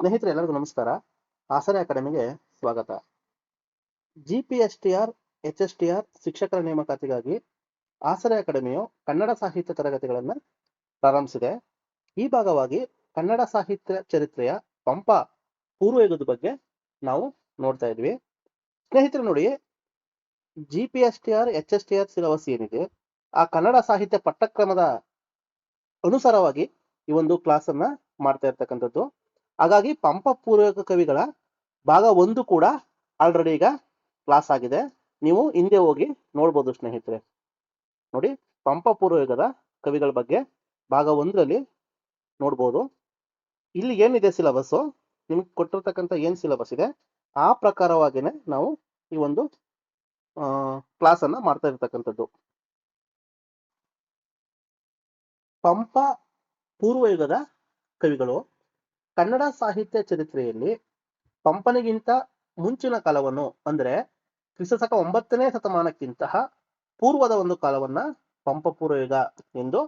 ಸ್ನೇಹಿತರೆ ಎಲ್ಲರಿಗೂ ನಮಸ್ಕಾರ. ಆಸರೆ ಅಕಾಡೆಮಿಗೆ ಸ್ವಾಗತ. GPSTR HSTR ಶಿಕ್ಷಕರ ನೇಮಕಾತಿಗಾಗಿ ಆಸರೆ ಅಕಾಡೆಮಿಯು ಕನ್ನಡ ಸಾಹಿತ್ಯ ತರಗತಿಗಳನ್ನು ಪ್ರಾರಂಭಿಸಿದೆ. ಈ ಭಾಗವಾಗಿ ಕನ್ನಡ ಸಾಹಿತ್ಯ ಚರಿತ್ರೆಯ ಪಂಪ ಪೂರ್ವಯುಗದ ಬಗ್ಗೆ ನಾವು ನೋಡ್ತಾ ಇದ್ವಿ. ಸ್ನೇಹಿತರೆ ನೋಡಿ, GPSTR HSTR ಸಿಲೆಬಸ್ ಏನಿದೆ ಆ ಕನ್ನಡ ಸಾಹಿತ್ಯ ಪಠ್ಯಕ್ರಮದ ಅನುಸಾರವಾಗಿ ಈ ಒಂದು ಕ್ಲಾಸ್ ಅನ್ನ ಮಾಡ್ತಾ ಇರ್ತಕ್ಕಂಥದ್ದು. ಹಾಗಾಗಿ ಪಂಪ ಪೂರ್ವಕ ಕವಿಗಳ ಭಾಗ 1 ಕೂಡ ಆಲ್ರೆಡಿ ಈಗ ಕ್ಲಾಸ್ ಆಗಿದೆ. ನೀವು ಹಿಂದೆ ಹೋಗಿ ನೋಡ್ಬೋದು ಸ್ನೇಹಿತರೆ. ನೋಡಿ, ಪಂಪ ಪೂರ್ವಯುಗದ ಕವಿಗಳ ಬಗ್ಗೆ ಭಾಗ 1ರಲ್ಲಿ ನೋಡ್ಬೋದು. ಇಲ್ಲಿ ಏನಿದೆ ಸಿಲೆಬಸ್, ನಿಮ್ಗೆ ಕೊಟ್ಟಿರ್ತಕ್ಕಂಥ ಏನ್ ಸಿಲೆಬಸ್ ಇದೆ ಆ ಪ್ರಕಾರವಾಗಿನೇ ನಾವು ಈ ಒಂದು ಕ್ಲಾಸ್ ಅನ್ನ ಮಾಡ್ತಾ ಇರ್ತಕ್ಕಂಥದ್ದು. ಪಂಪ ಪೂರ್ವಯುಗದ ಕವಿಗಳು ಕನ್ನಡ ಸಾಹಿತ್ಯ ಚರಿತ್ರೆಯಲ್ಲಿ ಪಂಪನಿಗಿಂತ ಮುಂಚಿನ ಕಾಲವನ್ನು ಅಂದ್ರೆ ಕ್ರಿಸ್ತಶಕ 9ನೇ ಶತಮಾನಕ್ಕಿಂತ ಪೂರ್ವದ ಒಂದು ಕಾಲವನ್ನ ಪಂಪ ಪೂರ್ವಯುಗ ಎಂದು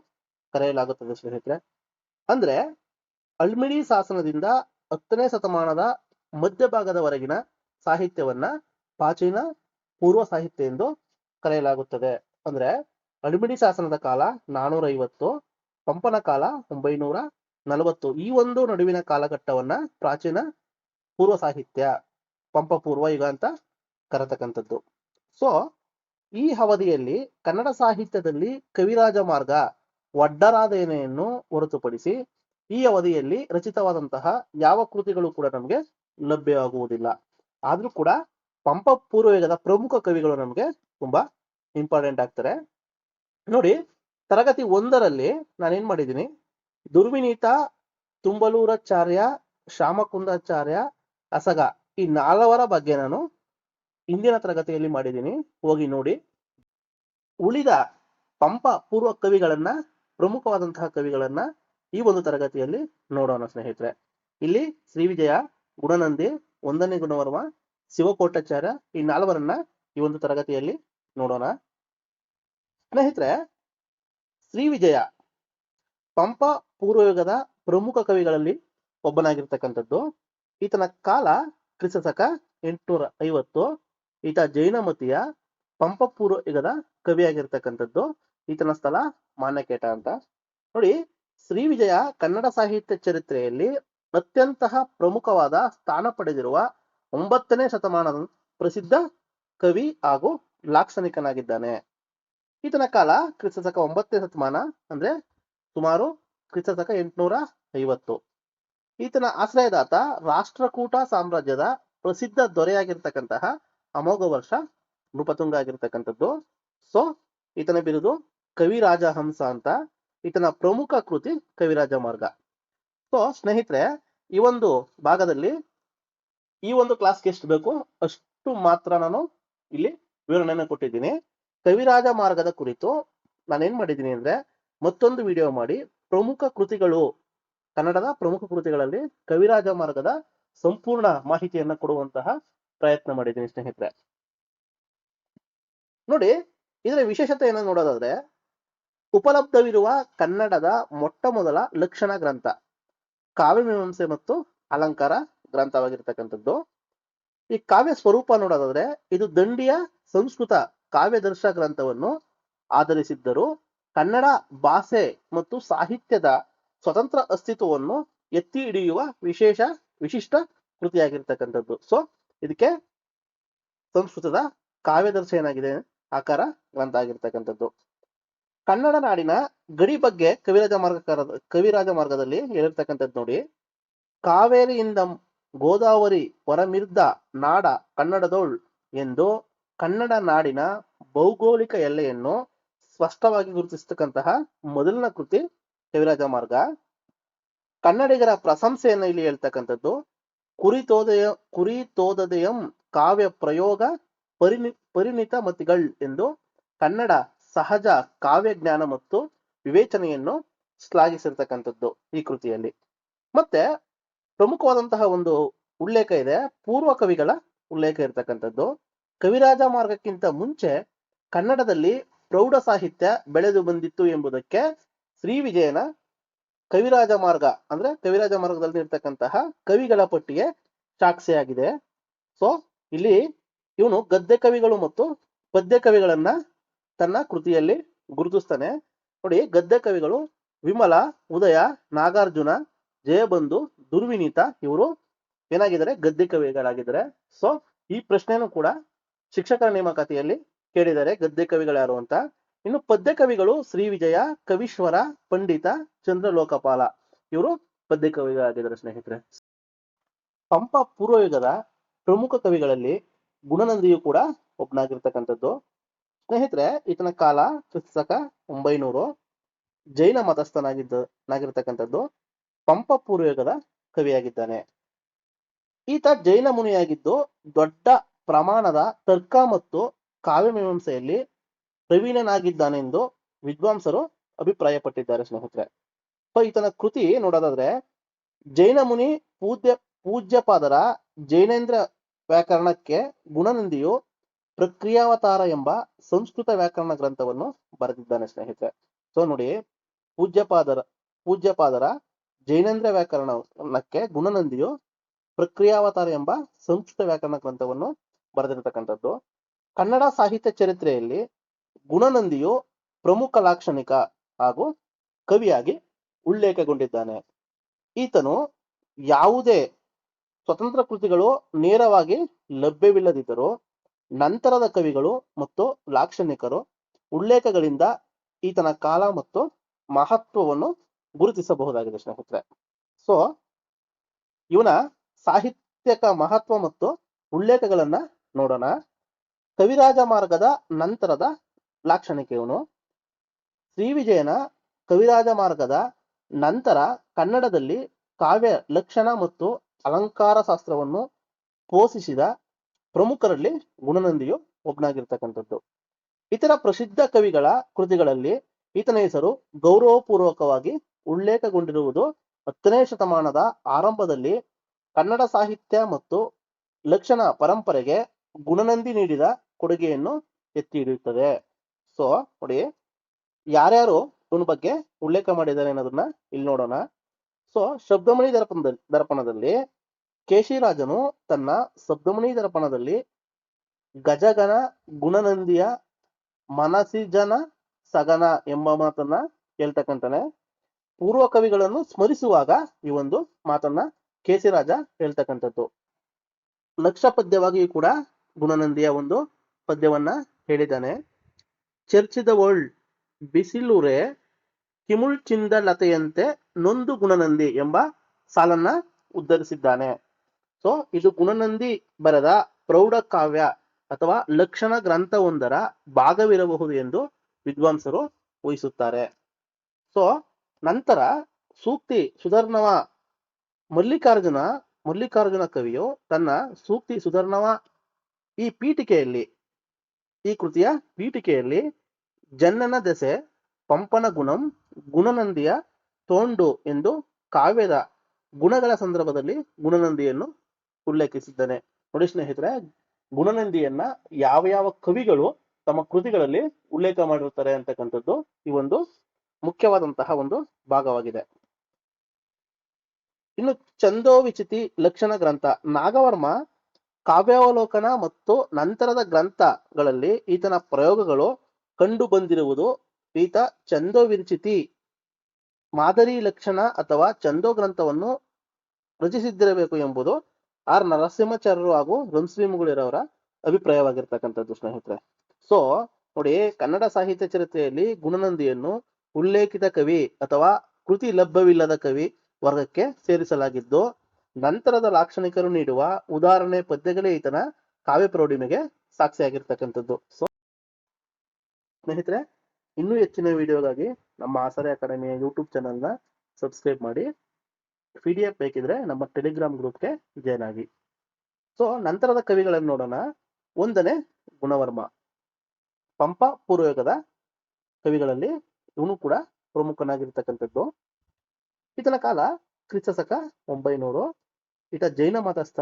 ಕರೆಯಲಾಗುತ್ತದೆ ಸ್ನೇಹಿತರೆ. ಅಂದ್ರೆ ಅಳ್ಮಿಡಿ ಶಾಸನದಿಂದ 10ನೇ ಶತಮಾನದ ಮಧ್ಯಭಾಗದವರೆಗಿನ ಸಾಹಿತ್ಯವನ್ನ ಪ್ರಾಚೀನ ಪೂರ್ವ ಸಾಹಿತ್ಯ ಎಂದು ಕರೆಯಲಾಗುತ್ತದೆ. ಅಂದ್ರೆ ಅಳ್ಮಿಡಿ ಶಾಸನದ ಕಾಲ 450, ಪಂಪನ ಕಾಲ 940, ಈ ಒಂದು ನಡುವಿನ ಕಾಲಘಟ್ಟವನ್ನ ಪ್ರಾಚೀನ ಪೂರ್ವ ಸಾಹಿತ್ಯ ಪಂಪ ಪೂರ್ವಯುಗ ಅಂತ ಕರೆತಕ್ಕಂಥದ್ದು. ಸೊ ಈ ಅವಧಿಯಲ್ಲಿ ಕನ್ನಡ ಸಾಹಿತ್ಯದಲ್ಲಿ ಕವಿರಾಜ ಮಾರ್ಗ ಒಡ್ಡರಾಧನೆಯನ್ನು ಹೊರತುಪಡಿಸಿ ಈ ಅವಧಿಯಲ್ಲಿ ರಚಿತವಾದಂತಹ ಯಾವ ಕೃತಿಗಳು ಕೂಡ ನಮಗೆ ಲಭ್ಯವಾಗುವುದಿಲ್ಲ. ಆದ್ರೂ ಕೂಡ ಪಂಪ ಪೂರ್ವಯುಗದ ಪ್ರಮುಖ ಕವಿಗಳು ನಮಗೆ ತುಂಬಾ ಇಂಪಾರ್ಟೆಂಟ್ ಆಗ್ತಾರೆ. ನೋಡಿ, ತರಗತಿ 1ರಲ್ಲಿ ನಾನೇನ್ ಮಾಡಿದ್ದೀನಿ, ದುರ್ವಿನೀತ, ತುಂಬಲೂರಾಚಾರ್ಯ, ಶ್ಯಾಮಕುಂದಾಚಾರ್ಯ, ಅಸಗ ಈ 4 ಬಗ್ಗೆ ನಾನು ಇಂದಿನ ತರಗತಿಯಲ್ಲಿ ಮಾಡಿದ್ದೀನಿ, ಹೋಗಿ ನೋಡಿ. ಉಳಿದ ಪಂಪ ಪೂರ್ವ ಕವಿಗಳನ್ನ, ಪ್ರಮುಖವಾದಂತಹ ಕವಿಗಳನ್ನ ಈ ಒಂದು ತರಗತಿಯಲ್ಲಿ ನೋಡೋಣ ಸ್ನೇಹಿತರೆ. ಇಲ್ಲಿ ಶ್ರೀವಿಜಯ, ಗುಣನಂದಿ, 1ನೇ ಗುಣವರ್ಮ, ಶಿವಕೋಟಾಚಾರ್ಯ ಈ 4ರನ್ನ ಈ ಒಂದು ತರಗತಿಯಲ್ಲಿ ನೋಡೋಣ ಸ್ನೇಹಿತರೆ. ಶ್ರೀವಿಜಯ ಪಂಪ ಪೂರ್ವಯುಗದ ಪ್ರಮುಖ ಕವಿಗಳಲ್ಲಿ ಒಬ್ಬನಾಗಿರ್ತಕ್ಕಂಥದ್ದು. ಈತನ ಕಾಲ ಕ್ರಿಸ್ತಶಕ 850. ಈತ ಜೈನಮತಿಯ ಪಂಪ ಪೂರ್ವಯುಗದ ಕವಿಯಾಗಿರ್ತಕ್ಕಂಥದ್ದು. ಈತನ ಸ್ಥಳ ಮಾನ್ಯಕೇಟ ಅಂತ. ನೋಡಿ, ಶ್ರೀವಿಜಯ ಕನ್ನಡ ಸಾಹಿತ್ಯ ಚರಿತ್ರೆಯಲ್ಲಿ ಅತ್ಯಂತ ಪ್ರಮುಖವಾದ ಸ್ಥಾನ ಪಡೆದಿರುವ 9ನೇ ಶತಮಾನದ ಪ್ರಸಿದ್ಧ ಕವಿ ಹಾಗೂ ಲಾಕ್ಷಣಿಕನಾಗಿದ್ದಾನೆ. ಈತನ ಕಾಲ ಕ್ರಿಸ್ತಶಕ 9ನೇ ಶತಮಾನ, ಅಂದ್ರೆ ಸುಮಾರು ಕ್ರಿಸ್ತಶಕ 850. ಈತನ ಆಶ್ರಯದಾತ ರಾಷ್ಟ್ರಕೂಟ ಸಾಮ್ರಾಜ್ಯದ ಪ್ರಸಿದ್ಧ ದೊರೆಯಾಗಿರ್ತಕ್ಕಂತಹ ಅಮೋಘ ವರ್ಷ ನೃಪತುಂಗ ಆಗಿರ್ತಕ್ಕಂಥದ್ದು. ಸೊ ಈತನ ಬಿರುದು ಕವಿರಾಜ ಹಂಸ ಅಂತ. ಈತನ ಪ್ರಮುಖ ಕೃತಿ ಕವಿರಾಜ ಮಾರ್ಗ. ಸೊ ಸ್ನೇಹಿತರೆ, ಈ ಒಂದು ಭಾಗದಲ್ಲಿ ಈ ಒಂದು ಕ್ಲಾಸ್ಗೆ ಎಷ್ಟು ಬೇಕು ಅಷ್ಟು ಮಾತ್ರ ನಾನು ಇಲ್ಲಿ ವಿವರಣೆಯನ್ನು ಕೊಟ್ಟಿದ್ದೀನಿ. ಕವಿರಾಜ ಮಾರ್ಗದ ಕುರಿತು ನಾನೇನ್ ಮಾಡಿದ್ದೀನಿ ಅಂದ್ರೆ ಮತ್ತೊಂದು ವಿಡಿಯೋ ಮಾಡಿ ಪ್ರಮುಖ ಕೃತಿಗಳು, ಕನ್ನಡದ ಪ್ರಮುಖ ಕೃತಿಗಳಲ್ಲಿ ಕವಿರಾಜ ಮಾರ್ಗದ ಸಂಪೂರ್ಣ ಮಾಹಿತಿಯನ್ನ ಕೊಡುವಂತಹ ಪ್ರಯತ್ನ ಮಾಡಿದ್ದೀನಿ ಸ್ನೇಹಿತರೆ. ನೋಡಿ, ಇದರ ವಿಶೇಷತೆ ಏನೋ ನೋಡೋದಾದ್ರೆ, ಉಪಲಬ್ಧವಿರುವ ಕನ್ನಡದ ಮೊಟ್ಟ ಮೊದಲ ಲಕ್ಷಣ ಗ್ರಂಥ, ಕಾವ್ಯಮೀಮಾಂಸೆ ಮತ್ತು ಅಲಂಕಾರ ಗ್ರಂಥವಾಗಿರ್ತಕ್ಕಂಥದ್ದು. ಈ ಕಾವ್ಯ ಸ್ವರೂಪ ನೋಡೋದಾದ್ರೆ ಇದು ದಂಡಿಯ ಸಂಸ್ಕೃತ ಕಾವ್ಯದರ್ಶ ಗ್ರಂಥವನ್ನು ಆಧರಿಸಿದ್ದರೂ ಕನ್ನಡ ಭಾಷೆ ಮತ್ತು ಸಾಹಿತ್ಯದ ಸ್ವತಂತ್ರ ಅಸ್ತಿತ್ವವನ್ನು ಎತ್ತಿ ಹಿಡಿಯುವ ವಿಶಿಷ್ಟ ಕೃತಿಯಾಗಿರ್ತಕ್ಕಂಥದ್ದು. ಸೊ ಇದಕ್ಕೆ ಸಂಸ್ಕೃತದ ಕಾವ್ಯದರ್ಶ ಏನಾಗಿದೆ ಆಕಾರ ಗ್ರಂಥ ಆಗಿರ್ತಕ್ಕಂಥದ್ದು. ಕನ್ನಡ ನಾಡಿನ ಗಡಿ ಬಗ್ಗೆ ಕವಿರಾಜ ಮಾರ್ಗದಲ್ಲಿ ಹೇಳಿರ್ತಕ್ಕಂಥದ್ದು ನೋಡಿ, ಕಾವೇರಿಯಿಂದ ಗೋದಾವರಿ ಹೊರಮಿರ್ದ ನಾಡ ಕನ್ನಡದೋಳ್ ಎಂದು ಕನ್ನಡ ನಾಡಿನ ಭೌಗೋಳಿಕ ಎಲ್ಲೆಯನ್ನು ಸ್ಪಷ್ಟವಾಗಿ ಗುರುತಿಸತಕ್ಕಂತಹ ಮೊದಲನ ಕೃತಿ ಕವಿರಾಜ ಮಾರ್ಗ. ಕನ್ನಡಿಗರ ಪ್ರಶಂಸೆಯನ್ನು ಇಲ್ಲಿ ಹೇಳ್ತಕ್ಕಂಥದ್ದು ಕುರಿತೋದಯಂ ಕಾವ್ಯ ಪ್ರಯೋಗ ಪರಿಣಿತ ಮತಿಗಳ್ ಎಂದು ಕನ್ನಡ ಸಹಜ ಕಾವ್ಯ ಜ್ಞಾನ ಮತ್ತು ವಿವೇಚನೆಯನ್ನು ಶ್ಲಾಘಿಸಿರ್ತಕ್ಕಂಥದ್ದು ಈ ಕೃತಿಯಲ್ಲಿ. ಮತ್ತೆ ಪ್ರಮುಖವಾದಂತಹ ಒಂದು ಉಲ್ಲೇಖ ಇದೆ, ಪೂರ್ವ ಕವಿಗಳ ಉಲ್ಲೇಖ ಇರತಕ್ಕಂಥದ್ದು. ಕವಿರಾಜ ಮಾರ್ಗಕ್ಕಿಂತ ಮುಂಚೆ ಕನ್ನಡದಲ್ಲಿ ಪ್ರೌಢ ಸಾಹಿತ್ಯ ಬೆಳೆದು ಬಂದಿತ್ತು ಎಂಬುದಕ್ಕೆ ಶ್ರೀವಿಜಯನ ಕವಿರಾಜ ಮಾರ್ಗ ಅಂದ್ರೆ ಕವಿರಾಜ ಮಾರ್ಗದಲ್ಲಿ ಇರ್ತಕ್ಕಂತಹ ಕವಿಗಳ ಪಟ್ಟಿಗೆ ಸಾಕ್ಷಿಯಾಗಿದೆ. ಸೊ ಇಲ್ಲಿ ಇವನು ಗದ್ಯ ಕವಿಗಳು ಮತ್ತು ಪದ್ಯ ಕವಿಗಳನ್ನ ತನ್ನ ಕೃತಿಯಲ್ಲಿ ಗುರುತಿಸ್ತಾನೆ. ನೋಡಿ, ಗದ್ಯ ಕವಿಗಳು ವಿಮಲ, ಉದಯ, ನಾಗಾರ್ಜುನ, ಜಯಬಂಧು, ದುರ್ವಿನೀತ ಇವರು ಏನಾಗಿದ್ದಾರೆ, ಗದ್ಯ ಕವಿಗಳಾಗಿದ್ದಾರೆ. ಸೊ ಈ ಪ್ರಶ್ನೆಯನ್ನು ಕೂಡ ಶಿಕ್ಷಕರ ನೇಮಕಾತಿಯಲ್ಲಿ ಕೇಳಿದ್ದಾರೆ, ಗದ್ಯ ಕವಿಗಳು ಯಾರು ಅಂತ. ಇನ್ನು ಪದ್ಯ ಕವಿಗಳು ಶ್ರೀ ವಿಜಯ, ಕವೀಶ್ವರ, ಪಂಡಿತ, ಚಂದ್ರಲೋಕಪಾಲ ಇವರು ಪದ್ಯ ಕವಿಗಳಾಗಿದ್ದಾರೆ ಸ್ನೇಹಿತರೆ. ಪಂಪ ಪೂರ್ವಯುಗದ ಪ್ರಮುಖ ಕವಿಗಳಲ್ಲಿ ಗುಣನಂದಿಯು ಕೂಡ ಒಬ್ಬನಾಗಿರ್ತಕ್ಕಂಥದ್ದು. ಸ್ನೇಹಿತರೆ, ಈತನ ಕಾಲ ಕ್ರಿಸ್ತಕ 900. ಜೈನ ಮತಸ್ಥನಾಗಿರ್ತಕ್ಕಂಥದ್ದು. ಪಂಪ ಪೂರ್ವಯುಗದ ಕವಿಯಾಗಿದ್ದಾನೆ. ಈತ ಜೈನ ಮುನಿಯಾಗಿದ್ದು ದೊಡ್ಡ ಪ್ರಮಾಣದ ತರ್ಕ ಮತ್ತು ಕಾವ್ಯಮೀಮಾಂಸೆಯಲ್ಲಿ ಪ್ರವೀಣನಾಗಿದ್ದಾನೆಂದು ವಿದ್ವಾಂಸರು ಅಭಿಪ್ರಾಯಪಟ್ಟಿದ್ದಾರೆ ಸ್ನೇಹಿತರೆ. ಸೊ ಈತನ ಕೃತಿ ನೋಡೋದಾದ್ರೆ, ಜೈನ ಮುನಿ ಪೂಜ್ಯಪಾದರ ಜೈನೇಂದ್ರ ವ್ಯಾಕರಣಕ್ಕೆ ಗುಣನಂದಿಯು ಪ್ರಕ್ರಿಯಾವತಾರ ಎಂಬ ಸಂಸ್ಕೃತ ವ್ಯಾಕರಣ ಗ್ರಂಥವನ್ನು ಬರೆದಿದ್ದಾನೆ ಸ್ನೇಹಿತರೆ. ಸೊ ನೋಡಿ, ಪೂಜ್ಯಪಾದರ ಜೈನೇಂದ್ರ ವ್ಯಾಕರಣಕ್ಕೆ ಗುಣನಂದಿಯು ಪ್ರಕ್ರಿಯಾವತಾರ ಎಂಬ ಸಂಸ್ಕೃತ ವ್ಯಾಕರಣ ಗ್ರಂಥವನ್ನು ಬರೆದಿರತಕ್ಕಂಥದ್ದು. ಕನ್ನಡ ಸಾಹಿತ್ಯ ಚರಿತ್ರೆಯಲ್ಲಿ ಗುಣನಂದಿಯು ಪ್ರಮುಖ ಲಾಕ್ಷಣಿಕ ಹಾಗೂ ಕವಿಯಾಗಿ ಉಲ್ಲೇಖಗೊಂಡಿದ್ದಾನೆ. ಈತನು ಯಾವುದೇ ಸ್ವತಂತ್ರ ಕೃತಿಗಳು ನೇರವಾಗಿ ಲಭ್ಯವಿಲ್ಲದಿದ್ದರೂ ನಂತರದ ಕವಿಗಳು ಮತ್ತು ಲಾಕ್ಷಣಿಕರು ಉಲ್ಲೇಖಗಳಿಂದ ಈತನ ಕಾಲ ಮತ್ತು ಮಹತ್ವವನ್ನು ಗುರುತಿಸಬಹುದಾಗಿದೆ ಸ್ನೇಹಿತರೆ. ಸೊ ಇವನ ಸಾಹಿತ್ಯಕ ಮಹತ್ವ ಮತ್ತು ಉಲ್ಲೇಖಗಳನ್ನ ನೋಡೋಣ. ಕವಿರಾಜ ಮಾರ್ಗದ ನಂತರದ ಲಾಕ್ಷಣಿಕ ಇವನು. ಶ್ರೀ ವಿಜಯನ ಕವಿರಾಜ ಮಾರ್ಗದ ನಂತರ ಕನ್ನಡದಲ್ಲಿ ಕಾವ್ಯ ಲಕ್ಷಣ ಮತ್ತು ಅಲಂಕಾರ ಶಾಸ್ತ್ರವನ್ನು ಪೋಷಿಸಿದ ಪ್ರಮುಖರಲ್ಲಿ ಗುಣನಂದಿಯು ಒಬ್ಬನಾಗಿರ್ತಕ್ಕಂಥದ್ದು. ಇತರ ಪ್ರಸಿದ್ಧ ಕವಿಗಳ ಕೃತಿಗಳಲ್ಲಿ ಈತನ ಹೆಸರು ಗೌರವಪೂರ್ವಕವಾಗಿ ಉಲ್ಲೇಖಗೊಂಡಿರುವುದು 10ನೇ ಶತಮಾನದ ಆರಂಭದಲ್ಲಿ ಕನ್ನಡ ಸಾಹಿತ್ಯ ಮತ್ತು ಲಕ್ಷಣ ಪರಂಪರೆಗೆ ಗುಣನಂದಿ ನೀಡಿದ ಕೊಡುಗೆಯನ್ನು ಎತ್ತಿ ಹಿಡಿಯುತ್ತದೆ. ಸೊ ನೋಡಿ, ಯಾರ್ಯಾರು ಇವನ ಬಗ್ಗೆ ಉಲ್ಲೇಖ ಮಾಡಿದ್ದಾರೆ ಅನ್ನೋದನ್ನ ಇಲ್ಲಿ ನೋಡೋಣ. ಸೊ ಶಬ್ದಮಣಿ ದರ್ಪಣದಲ್ಲಿ ಕೇಶಿರಾಜನು ತನ್ನ ಶಬ್ದಮಣಿ ದರ್ಪಣದಲ್ಲಿ ಗಜಗಣ ಗುಣನಂದಿಯ ಮನಸಿಜನ ಸಗನ ಎಂಬ ಮಾತನ್ನ ಹೇಳ್ತಕ್ಕಂತಾನೆ. ಪೂರ್ವ ಕವಿಗಳನ್ನು ಸ್ಮರಿಸುವಾಗ ಈ ಒಂದು ಮಾತನ್ನ ಕೇಶಿರಾಜ ಹೇಳ್ತಕ್ಕಂಥದ್ದು. ಲಕ್ಷ ಪದ್ಯವಾಗಿಯೂ ಕೂಡ ಗುಣನಂದಿಯ ಒಂದು ಪದ್ಯವನ್ನ ಹೇಳಿದ್ದಾನೆ. ಚರ್ಚಿದ ವರ್ಲ್ಡ್ ಬಿಸಿಲುರೆ ಕಿಮುಳ್ಚಿಂದ ಲತೆಯಂತೆ ನೊಂದು ಗುಣನಂದಿ ಎಂಬ ಸಾಲನ್ನ ಉದ್ಧರಿಸಿದ್ದಾನೆ. ಸೊ ಇದು ಗುಣನಂದಿ ಬರೆದ ಪ್ರೌಢ ಕಾವ್ಯ ಅಥವಾ ಲಕ್ಷಣ ಗ್ರಂಥವೊಂದರ ಭಾಗವಿರಬಹುದು ಎಂದು ವಿದ್ವಾಂಸರು ಊಹಿಸುತ್ತಾರೆ. ಸೊ ನಂತರ ಸೂಕ್ತಿ ಸುಧರ್ಣವ ಮಲ್ಲಿಕಾರ್ಜುನ ಕವಿಯು ತನ್ನ ಸೂಕ್ತಿ ಸುಧರ್ಣವ ಈ ಕೃತಿಯ ಪೀಠಿಕೆಯಲ್ಲಿ ಜನ್ನನ ದೆಸೆ ಪಂಪನ ಗುಣಂ ಗುಣನಂದಿಯ ತೋಂಡು ಎಂದು ಕಾವ್ಯದ ಗುಣಗಳ ಸಂದರ್ಭದಲ್ಲಿ ಗುಣನಂದಿಯನ್ನು ಉಲ್ಲೇಖಿಸಿದ್ದಾನೆ. ನೋಡಿ ಸ್ನೇಹಿತರೆ, ಗುಣನಂದಿಯನ್ನ ಯಾವ ಯಾವ ಕವಿಗಳು ತಮ್ಮ ಕೃತಿಗಳಲ್ಲಿ ಉಲ್ಲೇಖ ಮಾಡಿರ್ತಾರೆ ಅಂತಕ್ಕಂಥದ್ದು ಈ ಒಂದು ಮುಖ್ಯವಾದಂತಹ ಒಂದು ಭಾಗವಾಗಿದೆ. ಇನ್ನು ಛಂದೋವಿಚಿತಿ ಲಕ್ಷಣ ಗ್ರಂಥ ನಾಗವರ್ಮ ಕಾವ್ಯಾವಲೋಕನ ಮತ್ತು ನಂತರದ ಗ್ರಂಥಗಳಲ್ಲಿ ಈತನ ಪ್ರಯೋಗಗಳು ಕಂಡು ಬಂದಿರುವುದು. ಈತ ಛಂದೋವಿಚಿತಿ ಮಾದರಿ ಲಕ್ಷಣ ಅಥವಾ ಛಂದೋ ಗ್ರಂಥವನ್ನು ರಚಿಸಿದ್ದಿರಬೇಕು ಎಂಬುದು ಆರ್ ನರಸಿಂಹಾಚಾರ್ಯರು ಹಾಗೂ ರಂಶ್ರೀಮುಗಳಿರವರ ಅಭಿಪ್ರಾಯವಾಗಿರ್ತಕ್ಕಂಥದ್ದು ಸ್ನೇಹಿತರೆ. ಸೊ ನೋಡಿ, ಕನ್ನಡ ಸಾಹಿತ್ಯ ಚರಿತ್ರೆಯಲ್ಲಿ ಗುಣನಂದಿಯನ್ನು ಉಲ್ಲೇಖಿತ ಕವಿ ಅಥವಾ ಕೃತಿ ಲಭ್ಯವಿಲ್ಲದ ಕವಿ ವರ್ಗಕ್ಕೆ ಸೇರಿಸಲಾಗಿದ್ದು, ನಂತರದ ಲಾಕ್ಷಣಿಕರು ನೀಡುವ ಉದಾಹರಣೆ ಪದ್ಯಗಳೇ ಈತನ ಕಾವ್ಯ ಪ್ರೌಢಿಮೆಗೆ ಸಾಕ್ಷಿಯಾಗಿರ್ತಕ್ಕಂಥದ್ದು. ಸೊ ಸ್ನೇಹಿತರೆ, ಇನ್ನೂ ಹೆಚ್ಚಿನ ವಿಡಿಯೋಗಾಗಿ ನಮ್ಮ ಆಸರೆ ಅಕಾಡೆಮಿಯ ಯೂಟ್ಯೂಬ್ ಚಾನಲ್ನ ಸಬ್ಸ್ಕ್ರೈಬ್ ಮಾಡಿ. PDF ಬೇಕಿದ್ರೆ ನಮ್ಮ ಟೆಲಿಗ್ರಾಮ್ ಗ್ರೂಪ್ಗೆ ಜಾಯ್ನ್ ಆಗಿ. ಸೊ ನಂತರದ ಕವಿಗಳನ್ನು ನೋಡೋಣ. 1ನೇ ಗುಣವರ್ಮ. ಪಂಪ ಪೂರ್ವಯುಗದ ಕವಿಗಳಲ್ಲಿ ಇವನು ಕೂಡ ಪ್ರಮುಖನಾಗಿರ್ತಕ್ಕಂಥದ್ದು. ಈತನ ಕಾಲ ಕ್ರಿಸ್ತಶಕ 900. ಈತ ಜೈನ ಮತಸ್ಥ.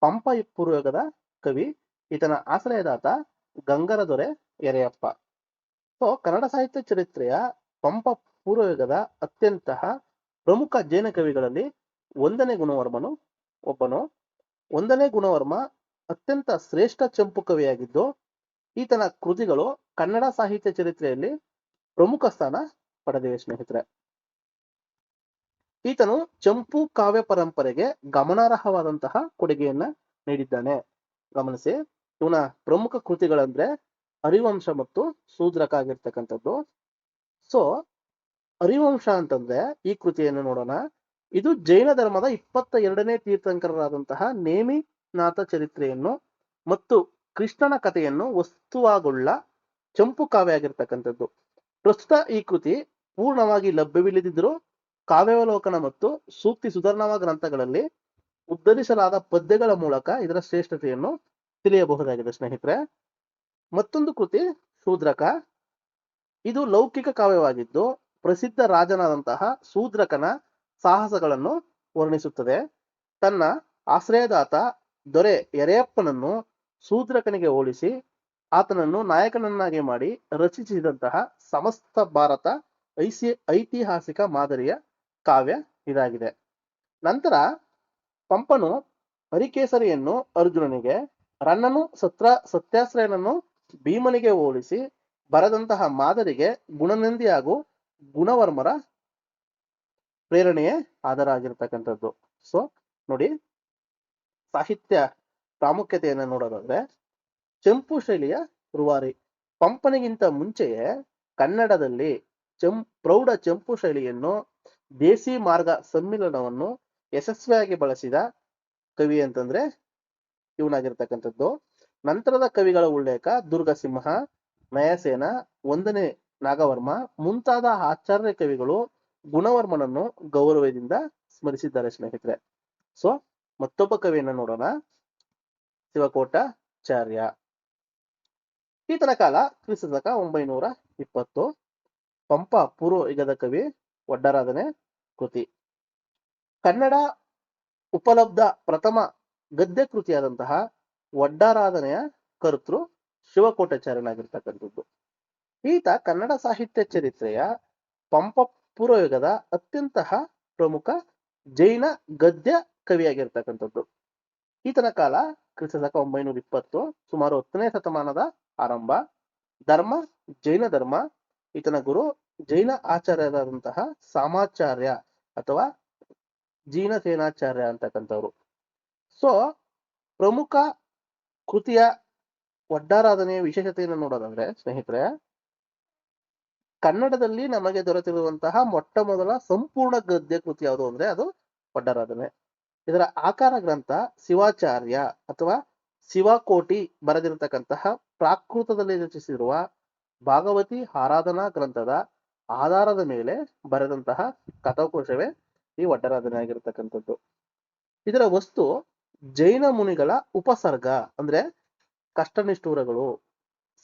ಪಂಪ ಪೂರ್ವಯುಗದ ಕವಿ. ಈತನ ಆಶ್ರಯದಾತ ಗಂಗರ ದೊರೆ ಯರೆಯಪ್ಪ. ಸೊ ಕನ್ನಡ ಸಾಹಿತ್ಯ ಚರಿತ್ರೆಯ ಪಂಪ ಪೂರ್ವಯುಗದ ಅತ್ಯಂತ ಪ್ರಮುಖ ಜೈನ ಕವಿಗಳಲ್ಲಿ 1ನೇ ಗುಣವರ್ಮನು ಒಬ್ಬನು. 1ನೇ ಗುಣವರ್ಮ ಅತ್ಯಂತ ಶ್ರೇಷ್ಠ ಚಂಪು ಕವಿಯಾಗಿದ್ದು ಈತನ ಕೃತಿಗಳು ಕನ್ನಡ ಸಾಹಿತ್ಯ ಚರಿತ್ರೆಯಲ್ಲಿ ಪ್ರಮುಖ ಸ್ಥಾನ ಪಡೆದಿವೆ ಸ್ನೇಹಿತರೆ. ಈತನು ಚಂಪು ಕಾವ್ಯ ಪರಂಪರೆಗೆ ಗಮನಾರ್ಹವಾದಂತಹ ಕೊಡುಗೆಯನ್ನ ನೀಡಿದ್ದಾನೆ. ಗಮನಿಸಿ, ಇವನ ಪ್ರಮುಖ ಕೃತಿಗಳಂದ್ರೆ ಹರಿವಂಶ ಮತ್ತು ಶೂದ್ರಕ ಆಗಿರ್ತಕ್ಕಂಥದ್ದು. ಸೊ ಹರಿವಂಶ ಅಂತಂದ್ರೆ ಈ ಕೃತಿಯನ್ನು ನೋಡೋಣ. ಇದು ಜೈನ ಧರ್ಮದ 22ನೇ ತೀರ್ಥಂಕರರಾದಂತಹ ನೇಮಿನಾಥ ಚರಿತ್ರೆಯನ್ನು ಮತ್ತು ಕೃಷ್ಣನ ಕಥೆಯನ್ನು ವಸ್ತುವಾಗುಳ್ಳ ಚಂಪು ಕಾವ್ಯ ಆಗಿರ್ತಕ್ಕಂಥದ್ದು. ಪ್ರಸ್ತುತ ಈ ಕೃತಿ ಪೂರ್ಣವಾಗಿ ಲಭ್ಯವಿಲ್ಲದಿದ್ದರೂ ಕಾವ್ಯಾವಲೋಕನ ಮತ್ತು ಸೂಕ್ತಿ ಸುಧರ್ಣವ ಗ್ರಂಥಗಳಲ್ಲಿ ಉದ್ಧರಿಸಲಾದ ಪದ್ಯಗಳ ಮೂಲಕ ಇದರ ಶ್ರೇಷ್ಠತೆಯನ್ನು ತಿಳಿಯಬಹುದಾಗಿದೆ ಸ್ನೇಹಿತರೆ. ಮತ್ತೊಂದು ಕೃತಿ ಶೂದ್ರಕ. ಇದು ಲೌಕಿಕ ಕಾವ್ಯವಾಗಿದ್ದು ಪ್ರಸಿದ್ಧ ರಾಜನಾದಂತಹ ಶೂದ್ರಕನ ಸಾಹಸಗಳನ್ನು ವರ್ಣಿಸುತ್ತದೆ. ತನ್ನ ಆಶ್ರಯದಾತ ದೊರೆ ಯರೆಯಪ್ಪನನ್ನು ಶೂದ್ರಕನಿಗೆ ಹೋಲಿಸಿ ಆತನನ್ನು ನಾಯಕನನ್ನಾಗಿ ಮಾಡಿ ರಚಿಸಿದಂತಹ ಸಮಸ್ತ ಭಾರತ ಐತಿಹಾಸಿಕ ಮಾದರಿಯ ಕಾವ್ಯ ಇದಾಗಿದೆ. ನಂತರ ಪಂಪನು ಹರಿಕೇಸರಿಯನ್ನು ಅರ್ಜುನನಿಗೆ, ರನ್ನನು ಸತ್ಯಾಶ್ರಯನನ್ನು ಭೀಮನಿಗೆ ಹೋಲಿಸಿ ಬರೆದಂತಹ ಮಾದರಿಗೆ ಗುಣನಂದಿ ಹಾಗೂ ಗುಣವರ್ಮರ ಪ್ರೇರಣೆಯೇ ಆಧಾರ ಆಗಿರ್ತಕ್ಕಂಥದ್ದು. ಸೊ ನೋಡಿ, ಸಾಹಿತ್ಯ ಪ್ರಾಮುಖ್ಯತೆಯನ್ನು ನೋಡೋದಾದ್ರೆ ಚಂಪು ಶೈಲಿಯ ರೂವಾರಿ. ಪಂಪನಿಗಿಂತ ಮುಂಚೆಯೇ ಕನ್ನಡದಲ್ಲಿ ಪ್ರೌಢ ಚಂಪು ಶೈಲಿಯನ್ನು ದೇಸಿ ಮಾರ್ಗ ಸಮ್ಮಿಲನವನ್ನು ಯಶಸ್ವಿಯಾಗಿ ಬಳಸಿದ ಕವಿ ಅಂತಂದ್ರೆ ಇವನಾಗಿರ್ತಕ್ಕಂಥದ್ದು. ನಂತರದ ಕವಿಗಳ ಉಲ್ಲೇಖ ದುರ್ಗಸಿಂಹ, ನಯಸೇನ, 1ನೇ ನಾಗವರ್ಮ ಮುಂತಾದ ಆಚಾರ್ಯ ಕವಿಗಳು ಗುಣವರ್ಮನನ್ನು ಗೌರವದಿಂದ ಸ್ಮರಿಸಿದ್ದಾರೆ ಸ್ನೇಹಿತರೆ. ಸೊ ಮತ್ತೊಬ್ಬ ಕವಿಯನ್ನು ನೋಡೋಣ, ಶಿವಕೋಟಾಚಾರ್ಯ. ಈತನ ಕಾಲ ಕ್ರಿಸ್ತಶಕ 920. ಪಂಪ ಪೂರ್ವ ಯುಗದ ಕವಿ, ಒಡ್ಡರಾಧನೆ ಕೃತಿ. ಕನ್ನಡ ಉಪಲಬ್ಧ ಪ್ರಥಮ ಗದ್ಯ ಕೃತಿಯಾದಂತಹ ಒಡ್ಡರಾಧನೆಯ ಕರ್ತೃ ಶಿವಕೋಟಾಚಾರ್ಯನಾಗಿರ್ತಕ್ಕಂಥದ್ದು. ಈತ ಕನ್ನಡ ಸಾಹಿತ್ಯ ಚರಿತ್ರೆಯ ಪಂಪ ಪೂರ್ವಯುಗದ ಅತ್ಯಂತ ಪ್ರಮುಖ ಜೈನ ಗದ್ಯ ಕವಿಯಾಗಿರ್ತಕ್ಕಂಥದ್ದು. ಈತನ ಕಾಲ ಕ್ರಿಸ್ತಶಕ 920, ಸುಮಾರು 10ನೇ ಶತಮಾನದ ಆರಂಭ. ಧರ್ಮ ಜೈನ ಧರ್ಮ. ಈತನ ಗುರು ಜೈನ ಆಚಾರ್ಯರಾದಂತಹ ಸಾಮಾಚಾರ್ಯ ಅಥವಾ ಜೀನಸೇನಾಚಾರ್ಯ ಅಂತಕ್ಕಂಥವ್ರು. ಸೊ ಪ್ರಮುಖ ಕೃತಿಯ ಒಡ್ಡರಾಧನೆಯ ವಿಶೇಷತೆಯನ್ನು ನೋಡೋದಂದ್ರೆ ಸ್ನೇಹಿತರೆ, ಕನ್ನಡದಲ್ಲಿ ನಮಗೆ ದೊರೆತಿರುವಂತಹ ಮೊಟ್ಟ ಮೊದಲ ಸಂಪೂರ್ಣ ಗದ್ಯ ಕೃತಿ ಯಾವುದು ಅಂದ್ರೆ ಅದು ಒಡ್ಡರಾಧನೆ. ಇದರ ಆಕಾರ ಗ್ರಂಥ ಶಿವಾಚಾರ್ಯ ಅಥವಾ ಶಿವಕೋಟಿ ಬರೆದಿರತಕ್ಕಂತಹ ಪ್ರಾಕೃತದಲ್ಲಿ ರಚಿಸಿರುವ ಭಾಗವತಿ ಆರಾಧನಾ ಗ್ರಂಥದ ಆಧಾರದ ಮೇಲೆ ಬರೆದಂತಹ ಕಥಾಕೋಶವೇ ಈ ಒಡ್ಡರಾಧನೆ ಆಗಿರತಕ್ಕಂಥದ್ದು. ಇದರ ವಸ್ತು ಜೈನ ಮುನಿಗಳ ಉಪಸರ್ಗ ಅಂದ್ರೆ ಕಷ್ಟನಿಷ್ಠೂರಗಳು,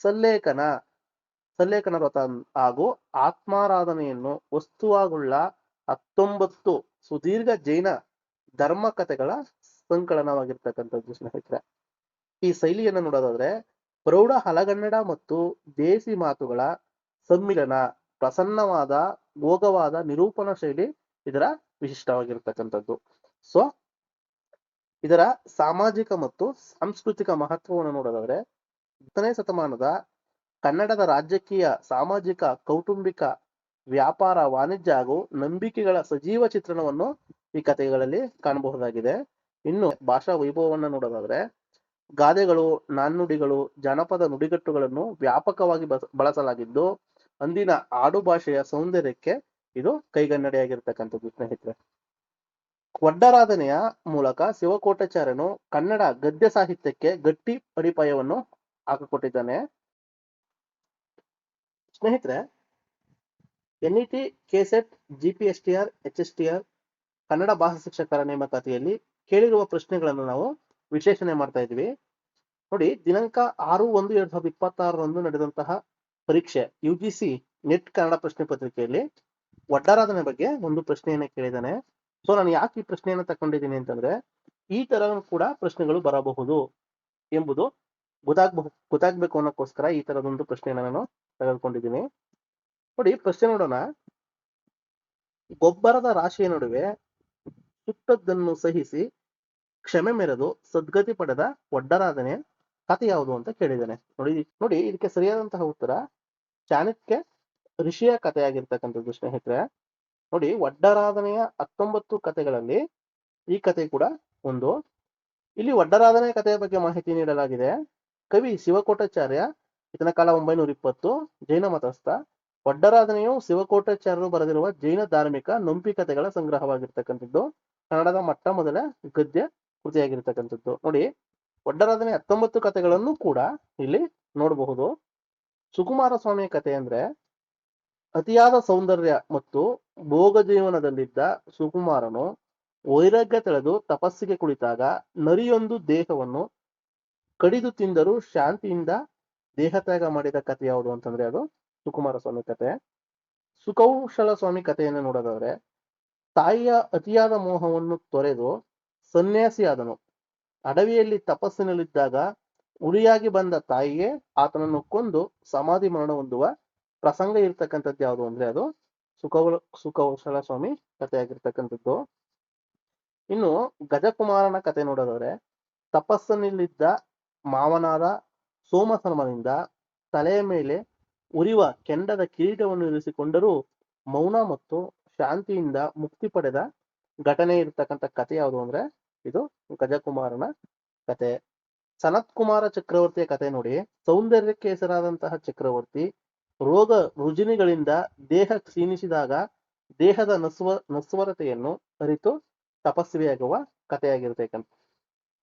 ಸಲ್ಲೇಖನ ವ್ರತ ಹಾಗೂ ಆತ್ಮಾರಾಧನೆಯನ್ನು ವಸ್ತುವಾಗುಳ್ಳ 19 ಸುದೀರ್ಘ ಜೈನ ಧರ್ಮ ಕಥೆಗಳ ಸಂಕಲನವಾಗಿರ್ತಕ್ಕಂಥದ್ದು ಸ್ನೇಹಿತರೆ. ಈ ಶೈಲಿಯನ್ನು ನೋಡೋದಾದ್ರೆ ಪ್ರೌಢ ಹಳಗನ್ನಡ ಮತ್ತು ದೇಸಿ ಮಾತುಗಳ ಸಮ್ಮಿಲನ, ಪ್ರಸನ್ನವಾದ ಭೋಗವಾದ ನಿರೂಪಣಾ ಶೈಲಿ ಇದರ ವಿಶಿಷ್ಟವಾಗಿರ್ತಕ್ಕಂಥದ್ದು. ಸೊ ಇದರ ಸಾಮಾಜಿಕ ಮತ್ತು ಸಾಂಸ್ಕೃತಿಕ ಮಹತ್ವವನ್ನು ನೋಡೋದಾದ್ರೆ 10ನೇ ಶತಮಾನದ ಕನ್ನಡದ ರಾಜಕೀಯ, ಸಾಮಾಜಿಕ, ಕೌಟುಂಬಿಕ, ವ್ಯಾಪಾರ, ವಾಣಿಜ್ಯ ಹಾಗೂ ನಂಬಿಕೆಗಳ ಸಜೀವ ಚಿತ್ರಣವನ್ನು ಈ ಕಥೆಗಳಲ್ಲಿ ಕಾಣಬಹುದಾಗಿದೆ. ಇನ್ನು ಭಾಷಾ ವೈಭವವನ್ನು ನೋಡೋದಾದ್ರೆ ಗಾದೆಗಳು, ನಾಣ್ಣುಡಿಗಳು, ಜಾನಪದ ನುಡಿಗಟ್ಟುಗಳನ್ನು ವ್ಯಾಪಕವಾಗಿ ಬಳಸಲಾಗಿದ್ದು ಅಂದಿನ ಆಡು ಭಾಷೆಯ ಸೌಂದರ್ಯಕ್ಕೆ ಇದು ಕೈಗನ್ನಡಿಯಾಗಿರ್ತಕ್ಕಂಥದ್ದು ಸ್ನೇಹಿತರೆ. ಒಡ್ಡರಾಧನೆಯ ಮೂಲಕ ಶಿವಕೋಟಾಚಾರ್ಯನು ಕನ್ನಡ ಗದ್ಯ ಸಾಹಿತ್ಯಕ್ಕೆ ಗಟ್ಟಿ ಅಡಿಪಾಯವನ್ನು ಹಾಕಿಕೊಟ್ಟಿದ್ದಾನೆ. ಸ್ನೇಹಿತರೆ, NET, KSET, GPSTR, HSTR Kannada ಭಾಷಾ ಶಿಕ್ಷಕರ ನೇಮಕಾತಿಯಲ್ಲಿ ಕೇಳಿರುವ ಪ್ರಶ್ನೆಗಳನ್ನು ನಾವು ವಿಶ್ಲೇಷಣೆ ಮಾಡ್ತಾ ಇದ್ವಿ. ನೋಡಿ, ದಿನಾಂಕ 6/1/2026 ನಡೆದಂತಹ ಪರೀಕ್ಷೆ UGC ನೆಟ್ ಕನ್ನಡ ಪ್ರಶ್ನೆ ಪತ್ರಿಕೆಯಲ್ಲಿ ಒಡ್ಡರಾಧನೆ ಬಗ್ಗೆ ಒಂದು ಪ್ರಶ್ನೆಯನ್ನು ಕೇಳಿದ್ದಾನೆ. ಸೊ ನಾನು ಯಾಕೆ ಈ ಪ್ರಶ್ನೆಯನ್ನು ತಗೊಂಡಿದ್ದೀನಿ ಅಂತಂದ್ರೆ ಈ ತರ ಕೂಡ ಪ್ರಶ್ನೆಗಳು ಬರಬಹುದು ಎಂಬುದು ಗೊತ್ತಾಗ್ಬೇಕು ಅನ್ನೋಕ್ಕೋಸ್ಕರ ಈ ತರದೊಂದು ಪ್ರಶ್ನೆಯನ್ನು ನಾನು ತೆಗೆದುಕೊಂಡಿದ್ದೀನಿ. ನೋಡಿ, ಪ್ರಶ್ನೆ ನೋಡೋಣ. ಗೊಬ್ಬರದ ರಾಶಿಯ ನಡುವೆ ಸುಟ್ಟದ್ದನ್ನು ಸಹಿಸಿ ಕ್ಷಮೆ ಮೆರೆದು ಸದ್ಗತಿ ಪಡೆದ ಒಡ್ಡರಾಧನೆಯ ಕಥೆ ಯಾವುದು ಅಂತ ಕೇಳಿದ್ದಾನೆ. ನೋಡಿ ಇದಕ್ಕೆ ಸರಿಯಾದಂತಹ ಉತ್ತರ ಚಾಣಕ್ಯ ಋಷಿಯ ಕಥೆಯಾಗಿರ್ತಕ್ಕಂಥದ್ದು ಸ್ನೇಹಿತರೆ. ನೋಡಿ, ಒಡ್ಡರಾಧನೆಯ 19 ಕಥೆಗಳಲ್ಲಿ ಈ ಕಥೆ ಕೂಡ ಒಂದು. ಇಲ್ಲಿ ಒಡ್ಡರಾಧನೆಯ ಕಥೆಯ ಬಗ್ಗೆ ಮಾಹಿತಿ ನೀಡಲಾಗಿದೆ. ಕವಿ ಶಿವಕೋಟಾಚಾರ್ಯ, ಈತನ ಕಾಲ 920, ಜೈನ ಮತಸ್ಥ. ಒಡ್ಡರಾಧನೆಯು ಶಿವಕೋಟಾಚಾರ್ಯರು ಬರೆದಿರುವ ಜೈನ ಧಾರ್ಮಿಕ ನಂಪಿ ಕಥೆಗಳ ಸಂಗ್ರಹವಾಗಿರ್ತಕ್ಕಂಥದ್ದು. ಕನ್ನಡದ ಮೊಟ್ಟ ಮೊದಲ ಗದ್ಯ ಕೃತಿಯಾಗಿರ್ತಕ್ಕಂಥದ್ದು. ನೋಡಿ, ಒಡ್ಡರಾಧನೆ 19 ಕಥೆಗಳನ್ನು ಕೂಡ ಇಲ್ಲಿ ನೋಡಬಹುದು. ಸುಕುಮಾರ ಸ್ವಾಮಿಯ ಕಥೆ ಅಂದ್ರೆ, ಅತಿಯಾದ ಸೌಂದರ್ಯ ಮತ್ತು ಭೋಗ ಜೀವನದಲ್ಲಿದ್ದ ಸುಕುಮಾರನು ವೈರಾಗ್ಯ ತಳೆದು ತಪಸ್ಸಿಗೆ ಕುಳಿತಾಗ ನರಿಯೊಂದು ದೇಹವನ್ನು ಕಡಿದು ತಿಂದರೂ ಶಾಂತಿಯಿಂದ ದೇಹತ್ಯಾಗ ಮಾಡಿದ ಕಥೆ ಯಾವುದು ಅಂತಂದ್ರೆ ಅದು ಸುಕುಮಾರ ಸ್ವಾಮಿ ಕಥೆ. ಸುಕೌಶಲ ಸ್ವಾಮಿ ಕಥೆಯನ್ನು ನೋಡೋದಾದ್ರೆ, ತಾಯಿಯ ಅತಿಯಾದ ಮೋಹವನ್ನು ತೊರೆದು ಸನ್ಯಾಸಿಯಾದನು. ಅಡವಿಯಲ್ಲಿ ತಪಸ್ಸಿನಲ್ಲಿದ್ದಾಗ ಉಳಿಯಾಗಿ ಬಂದ ತಾಯಿಗೆ ಆತನನ್ನು ಕೊಂದು ಸಮಾಧಿ ಮರಣ ಹೊಂದುವ ಪ್ರಸಂಗ ಇರ್ತಕ್ಕಂಥದ್ದು ಯಾವುದು ಅಂದ್ರೆ ಅದು ಸುಕೌಶಲ ಸ್ವಾಮಿ ಕಥೆಯಾಗಿರ್ತಕ್ಕಂಥದ್ದು. ಇನ್ನು ಗಜಕುಮಾರನ ಕಥೆ ನೋಡೋದಾದ್ರೆ, ತಪಸ್ಸಿನಲ್ಲಿದ್ದ ಮಾವನಾದ ಸೋಮಸರ್ಮನಿಂದ ತಲೆಯ ಮೇಲೆ ಉರಿಯುವ ಕೆಂಡದ ಕಿರೀಟವನ್ನು ಇರಿಸಿಕೊಂಡರೂ ಮೌನ ಮತ್ತು ಶಾಂತಿಯಿಂದ ಮುಕ್ತಿ ಪಡೆದ ಘಟನೆ ಇರತಕ್ಕಂಥ ಕಥೆ ಯಾವುದು ಅಂದ್ರೆ ಇದು ಗಜಕುಮಾರನ ಕಥೆ. ಸನತ್ ಕುಮಾರ ಚಕ್ರವರ್ತಿಯ ಕಥೆ ನೋಡಿ, ಸೌಂದರ್ಯಕ್ಕೆ ಹೆಸರಾದಂತಹ ಚಕ್ರವರ್ತಿ ರೋಗ ರುಜಿನಿಗಳಿಂದ ದೇಹ ಕ್ಷೀಣಿಸಿದಾಗ ದೇಹದ ನಸ್ವರತೆಯನ್ನು ಅರಿತು ತಪಸ್ವಿಯಾಗುವ ಕಥೆಯಾಗಿರ್ತಕ್ಕಂಥ.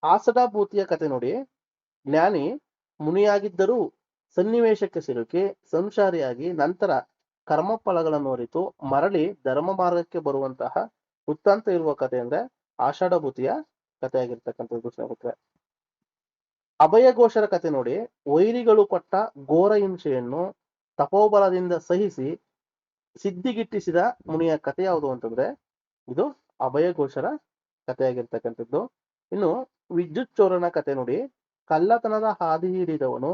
ಆಸಡಾಭೂತಿಯ ಕಥೆ ನೋಡಿ, ಜ್ಞಾನಿ ಮುನಿಯಾಗಿದ್ದರೂ ಸನ್ನಿವೇಶಕ್ಕೆ ಸಿಲುಕಿ ಸಂಸಾರಿಯಾಗಿ ನಂತರ ಕರ್ಮಫಲಗಳನ್ನು ಅರಿತು ಮರಳಿ ಧರ್ಮ ಮಾರ್ಗಕ್ಕೆ ಬರುವಂತಹ ವೃತ್ತಾಂತ ಇರುವ ಕಥೆ ಅಂದ್ರೆ ಆಷಾಢಭೂತಿಯ ಕಥೆಯಾಗಿರ್ತಕ್ಕಂಥದ್ದು ಸ್ನೇಹಿತರೆ. ಅಭಯಘೋಷರ ಕಥೆ ನೋಡಿ, ವೈರಿಗಳು ಕೊಟ್ಟ ಘೋರ ಹಿಂಸೆಯನ್ನು ತಪೋಬಲದಿಂದ ಸಹಿಸಿ ಸಿದ್ಧಿಗಿಟ್ಟಿಸಿದ ಮುನಿಯ ಕಥೆ ಯಾವುದು ಅಂತಂದ್ರೆ ಇದು ಅಭಯಘೋಷರ ಕಥೆಯಾಗಿರ್ತಕ್ಕಂಥದ್ದು. ಇನ್ನು ವಿದ್ಯುತ್ ಚೋರನ ಕಥೆ ನೋಡಿ, ಕಳ್ಳತನದ ಹಾದಿ ಹಿಡಿದವನು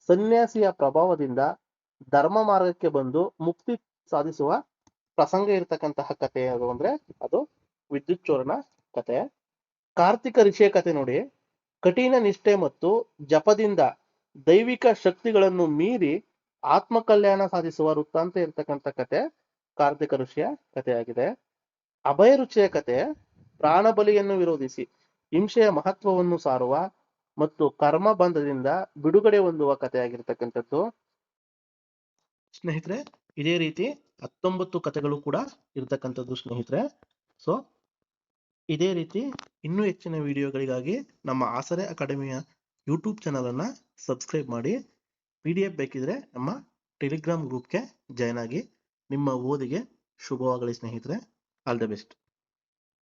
ಸನ್ಯಾಸಿಯ ಪ್ರಭಾವದಿಂದ ಧರ್ಮ ಮಾರ್ಗಕ್ಕೆ ಬಂದು ಮುಕ್ತಿ ಸಾಧಿಸುವ ಪ್ರಸಂಗ ಇರತಕ್ಕಂತಹ ಕಥೆ ಯಾವುದು ಅಂದ್ರೆ ಅದು ವಿದ್ಯುತ್ ಚೋರನ ಕಥೆ. ಕಾರ್ತಿಕ ಋಷಿಯ ಕಥೆ ನೋಡಿ, ಕಠಿಣ ನಿಷ್ಠೆ ಮತ್ತು ಜಪದಿಂದ ದೈವಿಕ ಶಕ್ತಿಗಳನ್ನು ಮೀರಿ ಆತ್ಮ ಕಲ್ಯಾಣ ಸಾಧಿಸುವ ವೃತ್ತಾಂತ ಇರತಕ್ಕಂಥ ಕಥೆ ಕಾರ್ತಿಕ ಋಷಿಯ ಕಥೆಯಾಗಿದೆ. ಅಭಯ ರುಚಿಯ ಕಥೆ, ಪ್ರಾಣ ಬಲಿಯನ್ನು ವಿರೋಧಿಸಿ ಹಿಂಸೆಯ ಮಹತ್ವವನ್ನು ಸಾರುವ ಮತ್ತು ಕರ್ಮ ಬಂಧದಿಂದ ಬಿಡುಗಡೆ ಹೊಂದುವ ಕಥೆಯಾಗಿರ್ತಕ್ಕಂಥದ್ದು. ಸ್ನೇಹಿತರೆ, ಇದೇ ರೀತಿ 19 ಕಥೆಗಳು ಕೂಡ ಇರ್ತಕ್ಕಂಥದ್ದು ಸ್ನೇಹಿತರೆ. ಸೊ ಇದೇ ರೀತಿ ಇನ್ನೂ ಹೆಚ್ಚಿನ ವಿಡಿಯೋಗಳಿಗಾಗಿ ನಮ್ಮ ಆಸರೆ ಅಕಾಡೆಮಿಯ ಯೂಟ್ಯೂಬ್ ಚಾನಲ್ ಅನ್ನ ಸಬ್ಸ್ಕ್ರೈಬ್ ಮಾಡಿ. PDF ಬೇಕಿದ್ರೆ ನಮ್ಮ ಟೆಲಿಗ್ರಾಮ್ ಗ್ರೂಪ್ಗೆ ಜಾಯ್ನ್ ಆಗಿ. ನಿಮ್ಮ ಓದಿಗೆ ಶುಭವಾಗಲಿ ಸ್ನೇಹಿತರೆ. All the best.